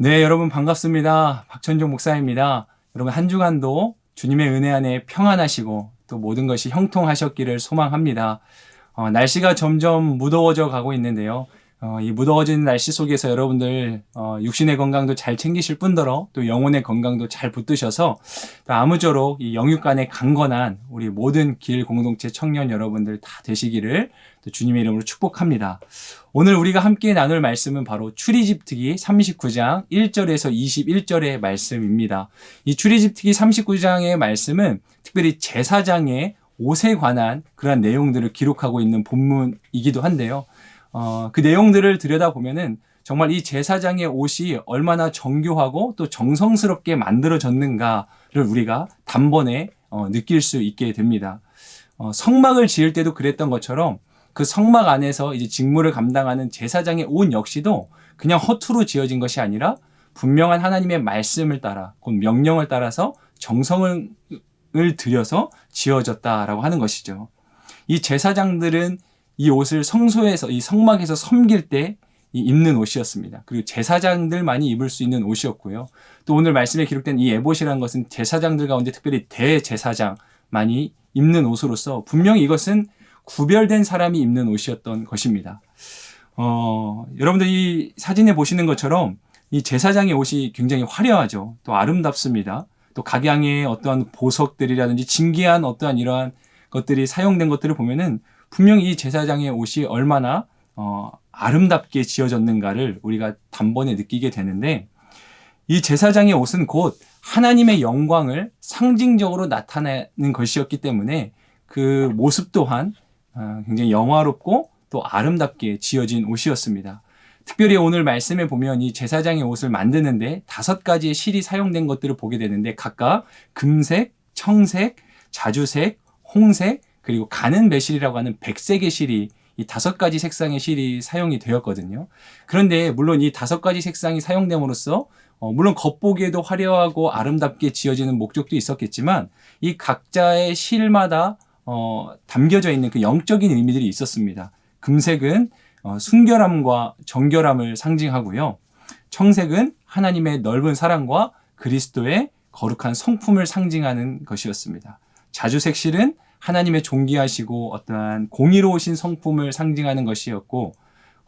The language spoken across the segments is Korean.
네, 여러분 반갑습니다. 박천종 목사입니다. 여러분 한 주간도 주님의 은혜 안에 평안하시고 또 모든 것이 형통하셨기를 소망합니다. 날씨가 점점 무더워져 가고 있는데요. 이 무더워진 날씨 속에서 여러분들 육신의 건강도 잘 챙기실 뿐더러 또 영혼의 건강도 잘 붙드셔서 또 아무쪼록 이 영육간에 강건한 우리 모든 길 공동체 청년 여러분들 다 되시기를 또 주님의 이름으로 축복합니다. 오늘 우리가 함께 나눌 말씀은 바로 출애굽기 39장 1절에서 21절의 말씀입니다. 이 출애굽기 39장의 말씀은 특별히 제사장의 옷에 관한 그러한 내용들을 기록하고 있는 본문이기도 한데요. 그 내용들을 들여다보면은 정말 이 제사장의 옷이 얼마나 정교하고 또 정성스럽게 만들어졌는가를 우리가 단번에 느낄 수 있게 됩니다. 성막을 지을 때도 그랬던 것처럼 그 성막 안에서 이제 직무를 감당하는 제사장의 옷 역시도 그냥 허투루 지어진 것이 아니라 분명한 하나님의 말씀을 따라, 곧 명령을 따라서 정성을 들여서 지어졌다라고 하는 것이죠. 이 제사장들은 이 옷을 성소에서, 이 성막에서 섬길 때 입는 옷이었습니다. 그리고 제사장들만이 입을 수 있는 옷이었고요. 또 오늘 말씀에 기록된 이 에봇이라는 것은 제사장들 가운데 특별히 대제사장만이 입는 옷으로서 분명히 이것은 구별된 사람이 입는 옷이었던 것입니다. 여러분들 이 사진에 보시는 것처럼 이 제사장의 옷이 굉장히 화려하죠. 또 아름답습니다. 또 각양의 어떠한 보석들이라든지 진귀한 어떠한 이러한 것들이 사용된 것들을 보면은 분명히 이 제사장의 옷이 얼마나 아름답게 지어졌는가를 우리가 단번에 느끼게 되는데, 이 제사장의 옷은 곧 하나님의 영광을 상징적으로 나타내는 것이었기 때문에 그 모습 또한 굉장히 영화롭고 또 아름답게 지어진 옷이었습니다. 특별히 오늘 말씀에 보면 이 제사장의 옷을 만드는데 5가지의 실이 사용된 것들을 보게 되는데, 각각 금색, 청색, 자주색, 홍색, 그리고 가는 배실이라고 하는 백색의 실이, 이 5가지 색상의 실이 사용이 되었거든요. 그런데 물론 이 5가지 색상이 사용됨으로써 물론 겉보기에도 화려하고 아름답게 지어지는 목적도 있었겠지만, 이 각자의 실마다 담겨져 있는 그 영적인 의미들이 있었습니다. 금색은 순결함과 정결함을 상징하고요. 청색은 하나님의 넓은 사랑과 그리스도의 거룩한 성품을 상징하는 것이었습니다. 자주색 실은 하나님의 존귀하시고 어떠한 공의로우신 성품을 상징하는 것이었고,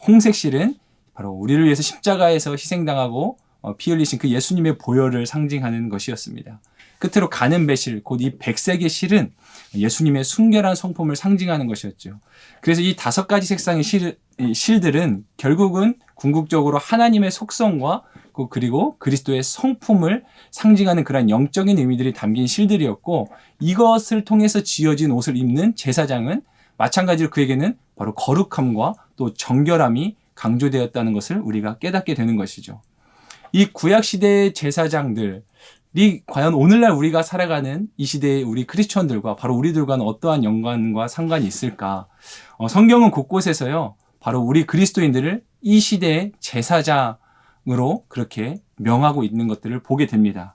홍색 실은 바로 우리를 위해서 십자가에서 희생당하고 피 흘리신 그 예수님의 보혈을 상징하는 것이었습니다. 끝으로 가는 배실, 곧 이 백색의 실은 예수님의 순결한 성품을 상징하는 것이었죠. 그래서 이 5가지 색상의 실들은 결국은 궁극적으로 하나님의 속성과 그리고 그리스도의 성품을 상징하는 그런 영적인 의미들이 담긴 실들이었고, 이것을 통해서 지어진 옷을 입는 제사장은 마찬가지로 그에게는 바로 거룩함과 또 정결함이 강조되었다는 것을 우리가 깨닫게 되는 것이죠. 이 구약시대의 제사장들이 과연 오늘날 우리가 살아가는 이 시대의 우리 크리스천들과 바로 우리들과는 어떠한 연관과 상관이 있을까? 성경은 곳곳에서요, 바로 우리 그리스도인들을 이 시대의 제사장으로 그렇게 명하고 있는 것들을 보게 됩니다.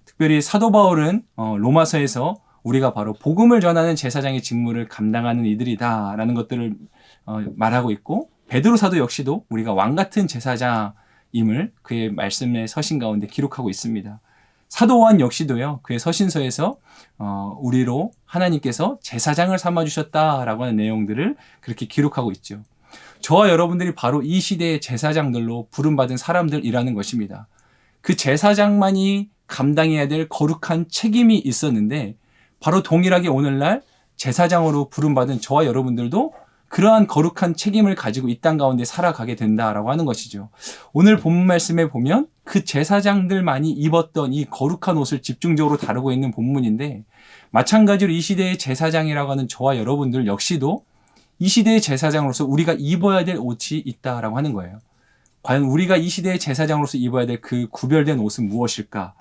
특별히 사도 바울은 로마서에서 우리가 바로 복음을 전하는 제사장의 직무를 감당하는 이들이다라는 것들을 말하고 있고, 베드로 사도 역시도 우리가 왕 같은 제사장임을 그의 말씀의 서신 가운데 기록하고 있습니다. 사도 요한 역시도요, 그의 서신서에서 우리로 하나님께서 제사장을 삼아주셨다라고 하는 내용들을 그렇게 기록하고 있죠. 저와 여러분들이 바로 이 시대의 제사장들로 부름받은 사람들이라는 것입니다. 그 제사장만이 감당해야 될 거룩한 책임이 있었는데, 바로 동일하게 오늘날 제사장으로 부름받은 저와 여러분들도 그러한 거룩한 책임을 가지고 이 땅 가운데 살아가게 된다라고 하는 것이죠. 오늘 본문 말씀에 보면 그 제사장들만이 입었던 이 거룩한 옷을 집중적으로 다루고 있는 본문인데, 마찬가지로 이 시대의 제사장이라고 하는 저와 여러분들 역시도 이 시대의 제사장으로서 우리가 입어야 될 옷이 있다라고 하는 거예요. 과연 우리가 이 시대의 제사장으로서 입어야 될 그 구별된 옷은 무엇일까?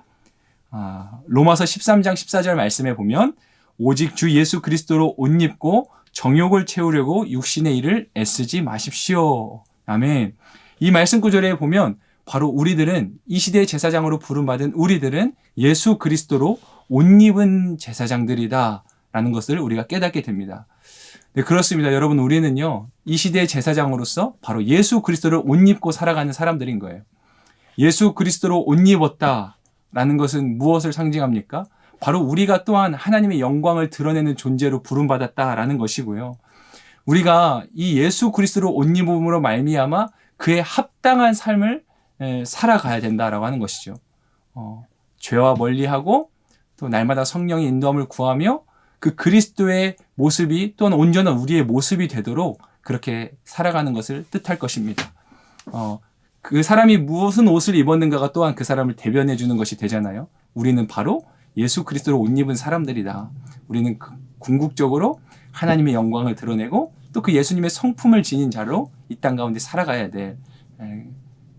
로마서 13장 14절 말씀에 보면 오직 주 예수 그리스도로 옷 입고 정욕을 채우려고 육신의 일을 애쓰지 마십시오. 아멘. 이 말씀 구절에 보면 바로 우리들은, 이 시대의 제사장으로 부름받은 우리들은 예수 그리스도로 옷 입은 제사장들이다 라는 것을 우리가 깨닫게 됩니다. 네, 그렇습니다. 여러분, 우리는요, 이 시대의 제사장으로서 바로 예수 그리스도를 옷 입고 살아가는 사람들인 거예요. 예수 그리스도로 옷 입었다라는 것은 무엇을 상징합니까? 바로 우리가 또한 하나님의 영광을 드러내는 존재로 부름받았다라는 것이고요. 우리가 이 예수 그리스도로 옷 입음으로 말미암아 그에 합당한 삶을 살아가야 된다라고 하는 것이죠. 죄와 멀리하고 또 날마다 성령의 인도함을 구하며 그 그리스도의 모습이 또한 온전한 우리의 모습이 되도록 그렇게 살아가는 것을 뜻할 것입니다. 그 사람이 무슨 옷을 입었는가가 또한 그 사람을 대변해 주는 것이 되잖아요. 우리는 바로 예수 그리스도로 옷 입은 사람들이다. 우리는 궁극적으로 하나님의 영광을 드러내고 또 그 예수님의 성품을 지닌 자로 이 땅 가운데 살아가야 될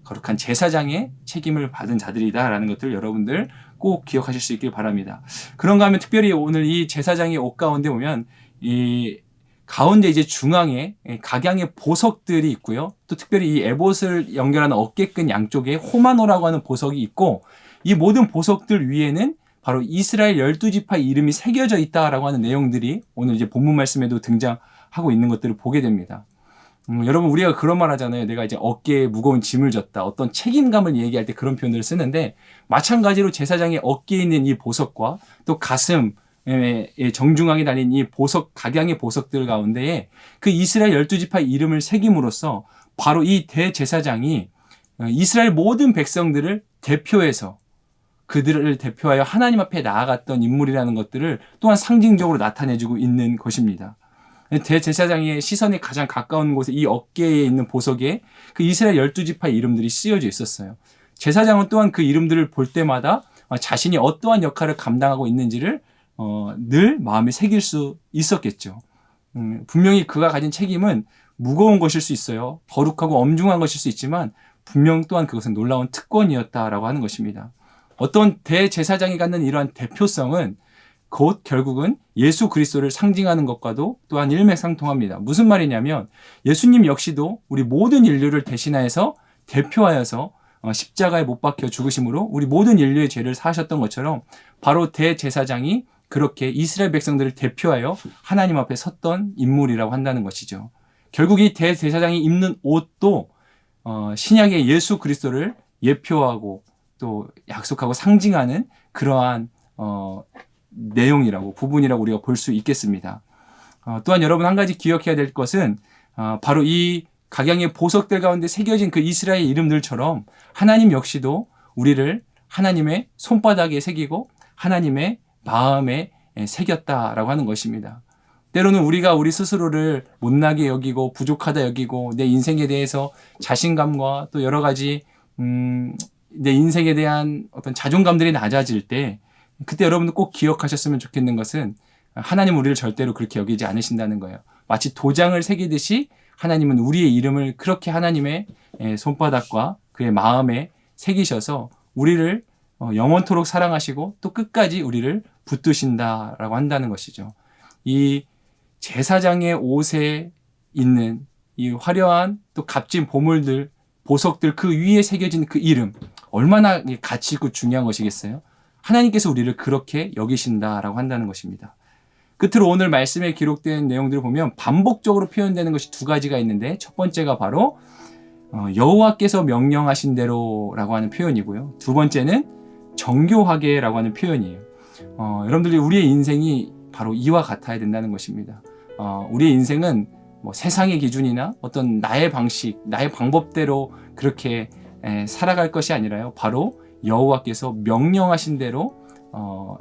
거룩한 제사장의 책임을 받은 자들이다라는 것들 여러분들 꼭 기억하실 수 있길 바랍니다. 그런가 하면 특별히 오늘 이 제사장의 옷 가운데 보면 이 가운데 이제 중앙에 각양의 보석들이 있고요. 또 특별히 이 에봇을 연결하는 어깨끈 양쪽에 호마노라고 하는 보석이 있고 이 모든 보석들 위에는 바로 이스라엘 12지파 이름이 새겨져 있다라고 하는 내용들이 오늘 이제 본문 말씀에도 등장하고 있는 것들을 보게 됩니다. 여러분 우리가 그런 말 하잖아요. 내가 이제 어깨에 무거운 짐을 졌다. 어떤 책임감을 얘기할 때 그런 표현을 쓰는데 마찬가지로 제사장의 어깨에 있는 이 보석과 또 가슴 정중하게 달린 이 보석, 각양의 보석들 가운데에 그 이스라엘 12지파 이름을 새김으로써 바로 이 대제사장이 이스라엘 모든 백성들을 대표해서 그들을 대표하여 하나님 앞에 나아갔던 인물이라는 것들을 또한 상징적으로 나타내주고 있는 것입니다. 대제사장의 시선에 가장 가까운 곳에 이 어깨에 있는 보석에 그 이스라엘 12지파 이름들이 쓰여져 있었어요. 제사장은 또한 그 이름들을 볼 때마다 자신이 어떠한 역할을 감당하고 있는지를 늘 마음에 새길 수 있었겠죠. 분명히 그가 가진 책임은 무거운 것일 수 있어요. 거룩하고 엄중한 것일 수 있지만 분명 또한 그것은 놀라운 특권이었다라고 하는 것입니다. 어떤 대제사장이 갖는 이러한 대표성은 곧 결국은 예수 그리스도를 상징하는 것과도 또한 일맥상통합니다. 무슨 말이냐면 예수님 역시도 우리 모든 인류를 대신하여서 대표하여서 십자가에 못 박혀 죽으심으로 우리 모든 인류의 죄를 사하셨던 것처럼 바로 대제사장이 그렇게 이스라엘 백성들을 대표하여 하나님 앞에 섰던 인물이라고 한다는 것이죠. 결국 이 대제사장이 입는 옷도 신약의 예수 그리스도를 예표하고 또 약속하고 상징하는 그러한 내용이라고 부분이라고 우리가 볼 수 있겠습니다. 또한 여러분 한 가지 기억해야 될 것은 바로 이 각양의 보석들 가운데 새겨진 그 이스라엘 이름들처럼 하나님 역시도 우리를 하나님의 손바닥에 새기고 하나님의 마음에 새겼다라고 하는 것입니다. 때로는 우리가 우리 스스로를 못나게 여기고 부족하다 여기고 내 인생에 대해서 자신감과 또 여러 가지 내 인생에 대한 어떤 자존감들이 낮아질 때 그때 여러분들 꼭 기억하셨으면 좋겠는 것은 하나님은 우리를 절대로 그렇게 여기지 않으신다는 거예요. 마치 도장을 새기듯이 하나님은 우리의 이름을 그렇게 하나님의 손바닥과 그의 마음에 새기셔서 우리를 영원토록 사랑하시고 또 끝까지 우리를 붙드신다라고 한다는 것이죠. 이 제사장의 옷에 있는 이 화려한 또 값진 보물들, 보석들 그 위에 새겨진 그 이름 얼마나 가치 있고 중요한 것이겠어요? 하나님께서 우리를 그렇게 여기신다라고 한다는 것입니다. 끝으로 오늘 말씀에 기록된 내용들을 보면 반복적으로 표현되는 것이 두 가지가 있는데 첫 번째가 바로 여호와께서 명령하신 대로라고 하는 표현이고요. 두 번째는 정교하게라고 하는 표현이에요. 여러분들이 우리의 인생이 바로 이와 같아야 된다는 것입니다. 우리의 인생은 뭐 세상의 기준이나 어떤 나의 방식, 나의 방법대로 그렇게 살아갈 것이 아니라요. 바로 여호와께서 명령하신 대로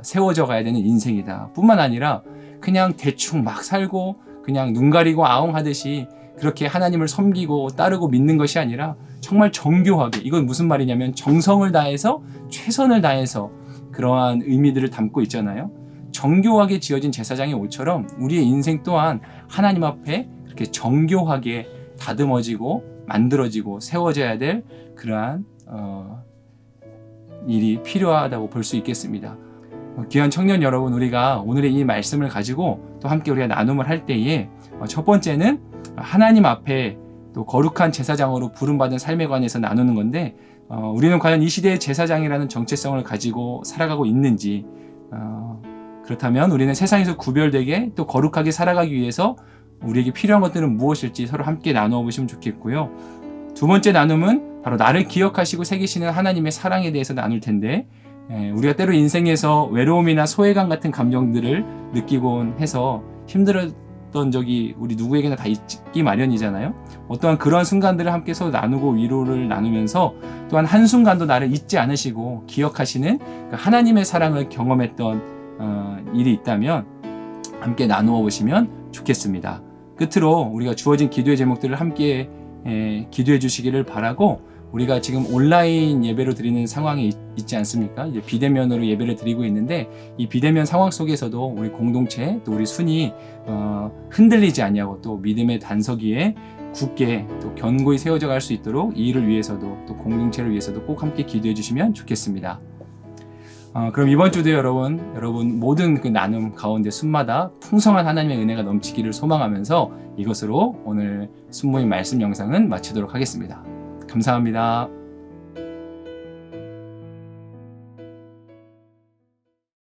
세워져 가야 되는 인생이다. 뿐만 아니라 그냥 대충 막 살고 그냥 눈 가리고 아웅하듯이 그렇게 하나님을 섬기고 따르고 믿는 것이 아니라 정말 정교하게, 이건 무슨 말이냐면 정성을 다해서 최선을 다해서 그러한 의미들을 담고 있잖아요. 정교하게 지어진 제사장의 옷처럼 우리의 인생 또한 하나님 앞에 그렇게 정교하게 다듬어지고 만들어지고 세워져야 될 그러한 일이 필요하다고 볼 수 있겠습니다. 귀한 청년 여러분, 우리가 오늘의 이 말씀을 가지고 또 함께 우리가 나눔을 할 때에 첫 번째는 하나님 앞에 또 거룩한 제사장으로 부름받은 삶에 관해서 나누는 건데 우리는 과연 이 시대의 제사장이라는 정체성을 가지고 살아가고 있는지, 그렇다면 우리는 세상에서 구별되게 또 거룩하게 살아가기 위해서 우리에게 필요한 것들은 무엇일지 서로 함께 나누어 보시면 좋겠고요. 두 번째 나눔은 바로 나를 기억하시고 새기시는 하나님의 사랑에 대해서 나눌 텐데, 우리가 때로 인생에서 외로움이나 소외감 같은 감정들을 느끼곤 해서 힘들었던 적이 우리 누구에게나 다 있기 마련이잖아요. 어떠한 그런 순간들을 함께 서로 나누고 위로를 나누면서 또한 한순간도 나를 잊지 않으시고 기억하시는 그 하나님의 사랑을 경험했던 일이 있다면 함께 나누어 보시면 좋겠습니다. 끝으로 우리가 주어진 기도의 제목들을 함께 기도해 주시기를 바라고, 우리가 지금 온라인 예배로 드리는 상황이 있지 않습니까? 이제 비대면으로 예배를 드리고 있는데, 이 비대면 상황 속에서도 우리 공동체 또 우리 순이 흔들리지 아니하고 또 믿음의 단석 위에 굳게 또 견고히 세워져 갈 수 있도록 이 일을 위해서도 또 공동체를 위해서도 꼭 함께 기도해 주시면 좋겠습니다. 그럼 이번 주도 여러분 모든 그 나눔 가운데 순마다 풍성한 하나님의 은혜가 넘치기를 소망하면서 이것으로 오늘 순모임 말씀 영상은 마치도록 하겠습니다. 감사합니다.